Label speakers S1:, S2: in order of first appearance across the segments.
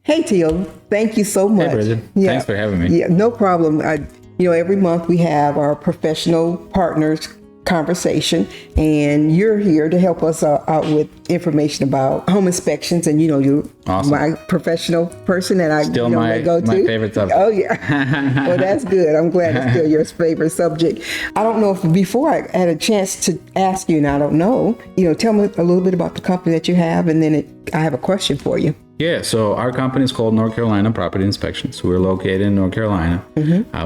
S1: Hey, Teal, thank you so much.
S2: Hey, Brigitte. Thanks for having me.
S1: Yeah, no problem. Every month we have our professional partners conversation, and you're here to help us out with information about home inspections. And you're
S2: Awesome.
S1: my professional person that I
S2: Still my
S1: go to.
S2: My favorite subject.
S1: Oh yeah. Well, that's good. I'm glad it's still your favorite subject. I don't know if before I had a chance to ask you, and I don't know. Tell me a little bit about the company that you have, and then I have a question for you.
S2: Yeah, so our company is called North Carolina Property Inspections. We're located in North Carolina.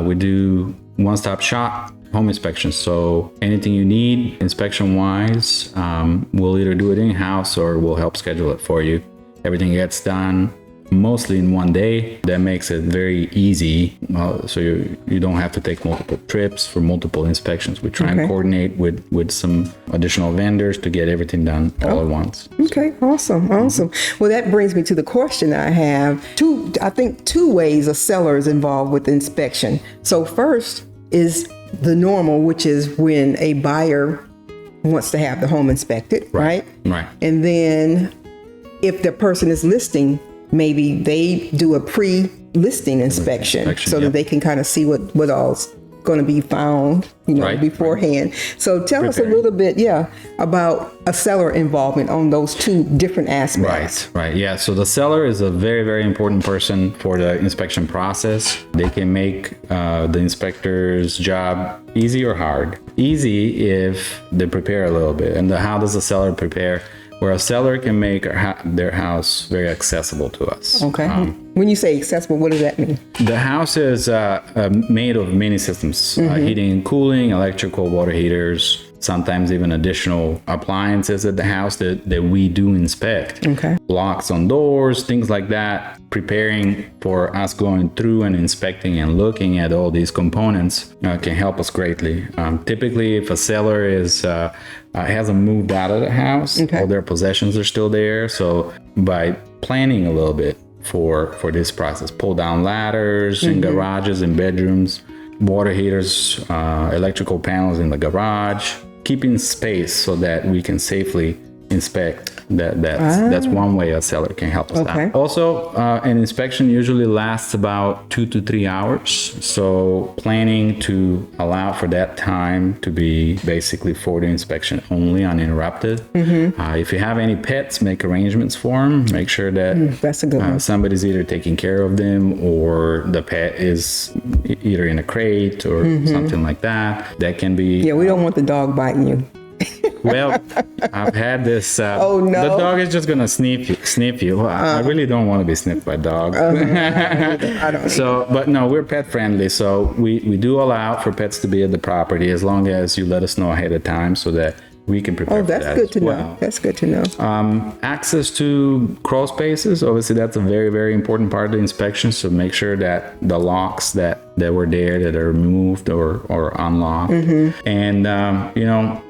S2: We do one-stop shop home inspections. So anything you need inspection-wise, we'll either do it in-house or we'll help schedule it for you. Everything gets done mostly in one day. That makes it very easy. So you don't have to take multiple trips for multiple inspections. We try and coordinate with some additional vendors to get everything done all at once.
S1: Okay, awesome. Well, that brings me to the question I have. I think two ways a seller is involved with the inspection. So first is the normal, which is when a buyer wants to have the home inspected, right?
S2: Right.
S1: And then if the person is listing, maybe they do a pre-listing inspection so that they can kind of see what all's going to be found, beforehand. So tell us a little bit, about a seller involvement on those two different aspects.
S2: Right. Yeah. So the seller is a very, very important person for the inspection process. They can make the inspector's job easy or hard. Easy if they prepare a little bit. And how does the seller prepare? Where a seller can make their house very accessible to us.
S1: Okay. When you say accessible, what does that mean?
S2: The house is made of many systems, heating and cooling, electrical, water heaters, sometimes even additional appliances at the house that we do inspect.
S1: Okay.
S2: Locks on doors, things like that. Preparing for us going through and inspecting and looking at all these components can help us greatly. Typically, if a seller hasn't moved out of the house, all their possessions are still there. So by planning a little bit for this process, pull down ladders in garages and bedrooms, water heaters, electrical panels in the garage, keeping space so that we can safely inspect. That's one way a seller can help us out. Also, an inspection usually lasts about 2 to 3 hours. So planning to allow for that time to be basically for the inspection only, uninterrupted. If you have any pets, make arrangements for them. Make sure that
S1: that's a good one.
S2: Somebody's either taking care of them or the pet is either in a crate or something like that. That can be...
S1: Yeah, we don't want the dog biting you.
S2: Well, I've had this.
S1: Oh no!
S2: The dog is just gonna sniff you. I really don't want to be sniffed by a dog.
S1: I don't.
S2: So, but no, we're pet friendly. So we do allow for pets to be at the property as long as you let us know ahead of time so that we can prepare.
S1: Oh, that's good to know. That's good to know.
S2: Access to crawl spaces. Obviously, that's a very, very important part of the inspection. So make sure that the locks that were there that are removed or unlocked. And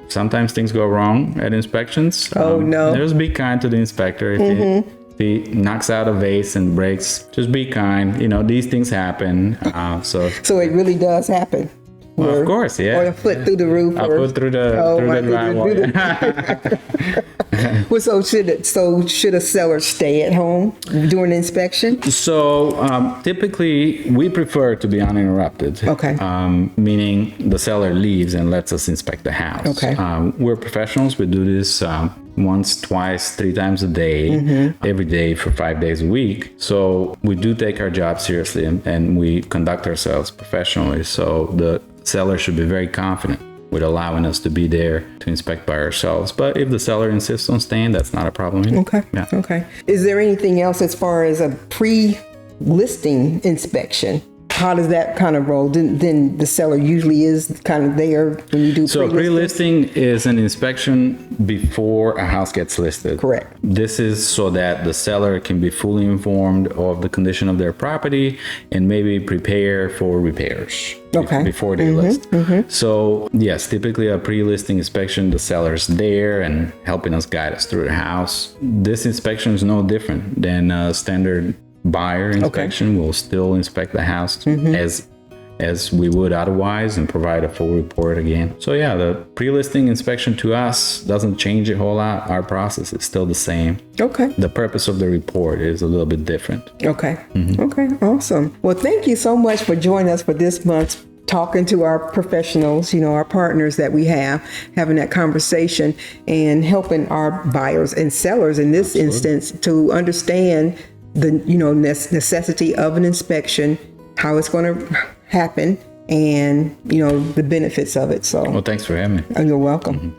S2: sometimes things go wrong at inspections.
S1: Oh no!
S2: Just be kind to the inspector. If he knocks out a vase and breaks, just be kind. These things happen. So
S1: it really does happen.
S2: Well, of course, yeah.
S1: Or a foot through the roof.
S2: A foot through the drywall.
S1: Well, so should a seller stay at home during the inspection?
S2: So typically we prefer to be uninterrupted.
S1: Okay.
S2: Meaning the seller leaves and lets us inspect the house.
S1: Okay.
S2: We're professionals. We do this once, twice, 3 times a day, every day for 5 days a week. So we do take our job seriously and we conduct ourselves professionally. So the seller should be very confident with allowing us to be there to inspect by ourselves. But if the seller insists on staying, that's not a problem either.
S1: Okay.
S2: Yeah.
S1: Okay. Is there anything else as far as a pre-listing inspection? How does that kind of roll? Then the seller usually is kind of there when you do
S2: So pre-listing is an inspection before a house gets listed.
S1: Correct.
S2: This is so that the seller can be fully informed of the condition of their property and maybe prepare for repairs before they list. So yes, typically a pre-listing inspection, the seller's there and helping us guide us through the house. This inspection is no different than a standard buyer inspection. Will still inspect the house as as we would otherwise and provide a full report again. So yeah, the pre-listing inspection to us doesn't change a whole lot. Our process is still the same.
S1: Okay.
S2: The purpose of the report is a little bit different.
S1: Okay. Okay, awesome. Well, thank you so much for joining us for this month's talking to our professionals, our partners that we have, having that conversation and helping our buyers and sellers in this instance to understand the, necessity of an inspection, how it's going to happen, and, the benefits of it. So,
S2: Well, thanks for having me.
S1: You're welcome.